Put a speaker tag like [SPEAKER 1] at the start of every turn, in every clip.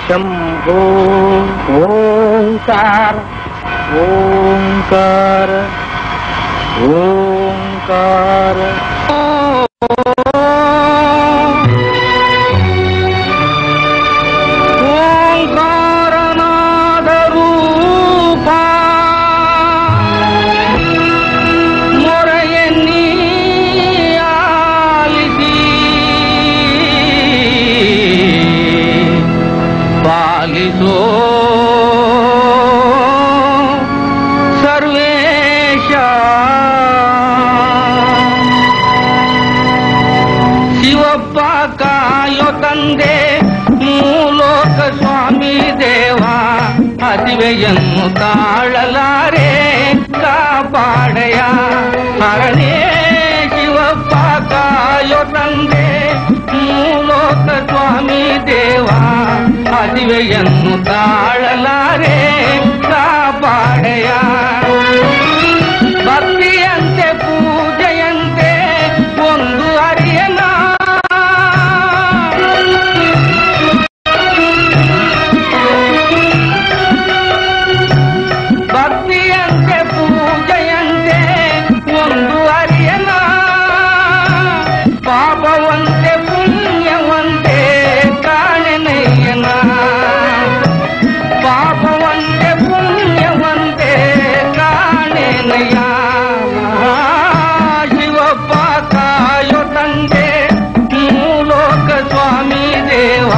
[SPEAKER 1] शंभो ओंकार ओंकार ओंकार ओंकारनाद रूपा मोरयन्नी आलिसी पालिसो सर्वेश शिवप्प कायो तंदे ಮೂಲೋಕ ಸ್ವಾಮಿ ದೇವ ಅದಿವೆಯನ್ನು ತಾಳಲಾರೆ ಕಾಪಾಡಯ ಹರನೇ ಶಿವಪ್ಪ ಕಾಯೋ ತಂದೆ ಮೂಲೋಕ ಸ್ವಾಮಿ ದೇವ ಅದಿವೆಯನ್ನು ತಾಳಲಾರೆ ಕಾಪಾಡಯ ಭಕ್ತಿಯಂತೆ ಪೂಜೆಯಂತೆ ಒಂದು ಅರಿಯನ ಭಕ್ತಿಯಂತೆ ಪೂಜೆಯಂತೆ ಒಂದು ಅರಿಯನ ಪಾಪವಂತೆ ಪುಣ್ಯವಂತೆ ಕಾಣೆನಯ್ಯನ ಪಾಪವಂತೆ ಪುಣ್ಯವಂತೆ ಕಾಣೆನಯ್ಯ ಶಿವಪ್ಪ ಕಾಯೋ ತಂದೆ ಮೂಲೋಕ ಸ್ವಾಮಿ ದೇವ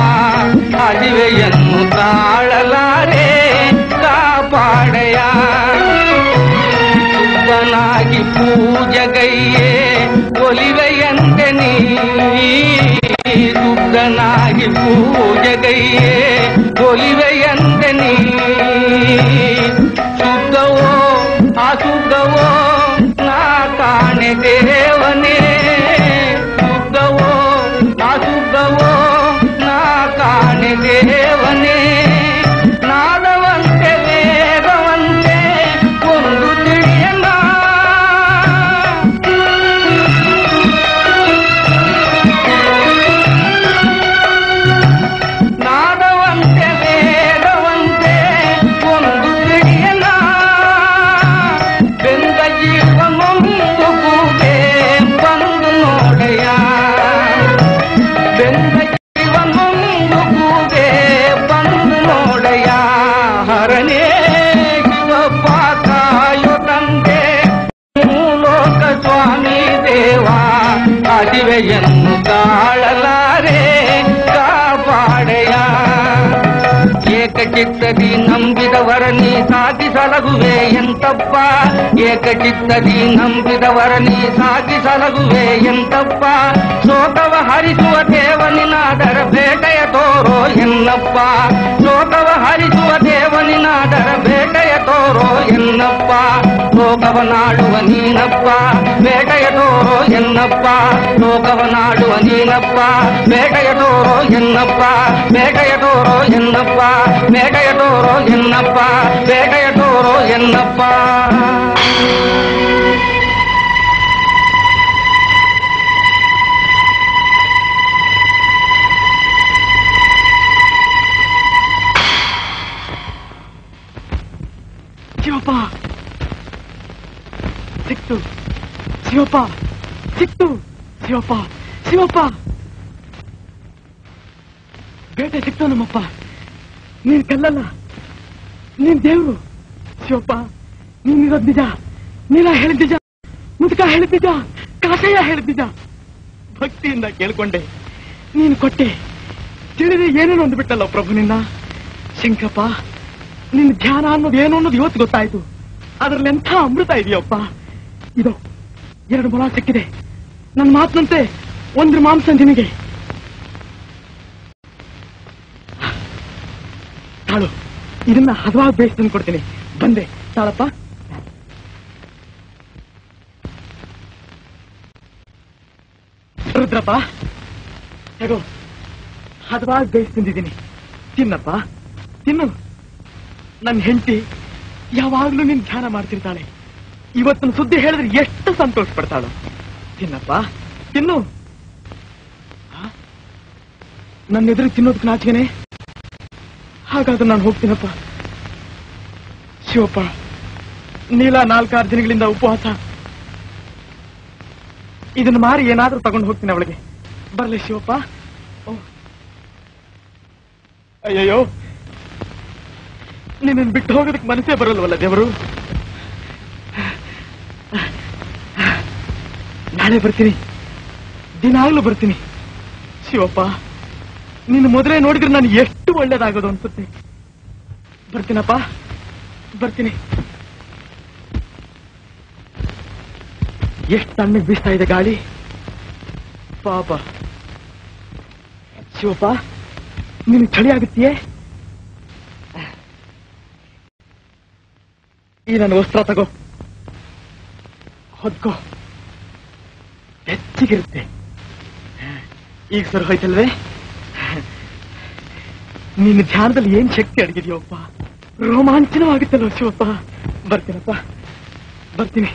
[SPEAKER 1] ಅದಿವೆಯನ್ನು ತಾಳಲಾರೆ ಕಾಪಾಡಯ ಶುದ್ಧನಾಗಿ ಪೂಜಗೈಯೇ ಒಲಿವೆಯಂತೆ ನೀ ಶುದ್ಧನಾಗಿ ಪೂಜಗೈಯೇ ಒಲಿವೆಯಂತೆ ನೀ ಶುದ್ಧವೋ ಅಶುದ್ಧವೋ ನಾ ಕಾಣೆ ದೇವನೇ ಶುದ್ಧವೋ ಅಶುದ್ಧವೋ ನಾ ಕಾಣೆ ದೇವನೇ ನಾದವಂತೆ ವೇದವಂತೆ ಒಂದು ತಿಳಿಯಲ್ಲ ನಾದವಂತೆ ವೇದವಂತೆ ಒಂದು ತಿಳಿಯಲ್ಲ ಬೆಂದ ಜೀವನೊಂದು ಕೂಗೆ ಬಂದು ನೋಡೆಯ ಬೆಂದ ಜೀವನೊಂದು ಕೂಗೆ ಬಂದು ನೋಡೆಯ ಹರನೇ ಶಿವಪ್ಪ ಕಾಯೋ ತಂದೆ ಮೂಲೋಕ ಸ್ವಾಮಿ ದೇವ ಅದಿವೆಯನ್ನು ತಾಳಲಾರೆ ಕಾಪಾಡೆಯ ಏಕಚಿತ್ತದಿ ನಂಬಿದವರ ನೀ ಸಾಗಿಸಲಗುವೆ ಎಂತಪ್ಪ ಏಕಚಿತ್ತದಿ ನಂಬಿದವರ ನೀ ಸಾಗಿಸಲಗುವೆ ಎಂತಪ್ಪ ಶೋಕವ ಹರಿಸುವ ದೇವನಿನಾದರ ಬೇಟೆಯ ತೋರೋ ಎನ್ನಪ್ಪ ಶೋಕವ ಹರಿಸುವ ದೇವನಿನಾದರ ಬೇಟೆಯ ತೋರೋ ಎನ್ನಪ್ಪ ಲೋಕವನಾಡುವ ನೀನಪ್ಪ ಬೇಟೆಯ ತೋರೋ ಎನ್ನಪ್ಪ ಲೋಕವನಾಡುವ ನೀನಪ್ಪ ಬೇಟೆಯ ತೋರೋ ಎನ್ನಪ್ಪ ಬೇಟೆಯ ತೋರೋ ಎನ್ನಪ್ಪ ಬೇಟೆಯ ತೋರೋ ಎನ್ನಪ್ಪ ಬೇಟೆಯ ತೋರೋ ಎನ್ನಪ್ಪ
[SPEAKER 2] ಶಿವಪ್ಪ ಸಿಕ್ತು ಶಿವಪ್ಪ ಸಿಕ್ತು ಶಿವಪ್ಪ ಶಿವಪ್ಪ ಬೇಟೆ ಸಿಕ್ತು ನಮ್ಮಪ್ಪ ನೀನ್ ಕಲ್ಲಲ್ಲ ನೀನ್ ದೇವ್ರು ಶಿವಪ್ಪ ನೀನಿರೋದ್ ನಿಜ ನೀಲ ಹೇಳಿದ ನಿಜ ಮುದುಕ ಹೇಳಿದ ನಿಜ ಕಾಸಯ್ಯ ಹೇಳಿದ ನಿಜ ಭಕ್ತಿಯಿಂದ ಕೇಳ್ಕೊಂಡೆ ನೀನು ಕೊಟ್ಟೆ ತಿಳಿದು ಏನೇನು ಅಂದ್ಬಿಟ್ಟಲ್ಲ ಪ್ರಭು ನಿನ್ನ ಶಂಕರಪ್ಪ ನಿನ್ನ ಧ್ಯಾನ ಅನ್ನೋದು ಏನು ಅನ್ನೋದು ಇವತ್ತು ಗೊತ್ತಾಯ್ತು ಅದರಲ್ಲಿ ಎಂಥ ಅಮೃತ ಇದೆಯಪ್ಪ ಇದು 2 ಮೊಳ ಸಿಕ್ಕಿದೆ ನನ್ನ ಮಾತಿನಂತೆ ಒಂದು ಮಾಂಸ ನಿನಗೆ ತಾಳು ಇದನ್ನ ಹದವಾಗಿ ಬೇಯಿಸಿ ತಂದು ಕೊಡ್ತೀನಿ ಬಂದೆ ತಾಳಪ್ಪ ರುದ್ರಪ್ಪ ಹೇಗೋ ಹದವಾಗಿ ಬೇಯಿಸಿ ತಂದಿದ್ದೀನಿ ತಿನ್ನಪ್ಪ ತಿನ್ನು ನನ್ನ ಹೆಂಡತಿ ಯಾವಾಗ್ಲೂ ನಿನ್ ಧ್ಯಾನ ಮಾಡ್ತಿರ್ತಾಳೆ ಇವತ್ತಿನ ಸುದ್ದಿ ಹೇಳಿದ್ರೆ ಎಷ್ಟು ಸಂತೋಷ ಪಡ್ತಾಳು ತಿನ್ನಪ್ಪ ತಿನ್ನು ನನ್ನ ಎದುರು ತಿನ್ನೋದಕ್ಕೆ ನಾಚಿಕೆನೆ ಹಾಗಾದ್ರೆ ನಾನು ಹೋಗ್ತೀನಪ್ಪ. ಶಿವಪ್ಪ, ನೀಲ 4-6 ದಿನಗಳಿಂದ ಉಪವಾಸ. ಇದನ್ನು ಮಾರಿ ಏನಾದ್ರೂ ತಗೊಂಡು ಹೋಗ್ತೀನಿ ಅವಳಿಗೆ. ಬರ್ಲಿ ಶಿವಪ್ಪ. ಅಯ್ಯಯ್ಯೋ, ನಿನ್ನ ಬಿಟ್ಟು ಹೋಗೋದಕ್ಕೆ ಮನಸ್ಸೇ ಬರಲ್ವಲ್ಲ ದೇವರು. ನಾಳೆ ಬರ್ತೀನಿ, ದಿನಾಗ್ಲೂ ಬರ್ತೀನಿ. ಶಿವಪ್ಪ, ನಿನ್ನ ಮೊದಲೇ ನೋಡಿದ್ರೆ ನಾನು ಎಷ್ಟು ಒಳ್ಳೇದಾಗೋದು ಅನ್ಸುತ್ತೆ. ಬರ್ತೀನಪ್ಪ, ಬರ್ತೀನಿ. ಎಷ್ಟು ತಣ್ಣಗೆ ಬೀಸ್ತಾ ಇದೆ ಗಾಳಿ ಪಾಪ. ಶಿವಪ್ಪ, ನಿನ್ ಚಳಿ ಆಗುತ್ತೆಯೇ? ಈ ನನ್ನ ವಸ್ತ್ರ ತಗೋ, ಹೊದ್ಕೋ, ಹೆಚ್ಚಿಗಿರುತ್ತೆ. ಈಗ ಸರಿ ಹೋಯ್ತಲ್ವೇ? ನಿನ್ನ ಧ್ಯಾನದಲ್ಲಿ ಏನ್ ಶಕ್ತಿ ಅಡಗಿದೆಯೋಪ್ಪ, ರೋಮಾಂಚನವಾಗುತ್ತಲ್ವ ಶಿವಪ್ಪ. ಬರ್ತೀನಪ್ಪ, ಬರ್ತೀನಿ.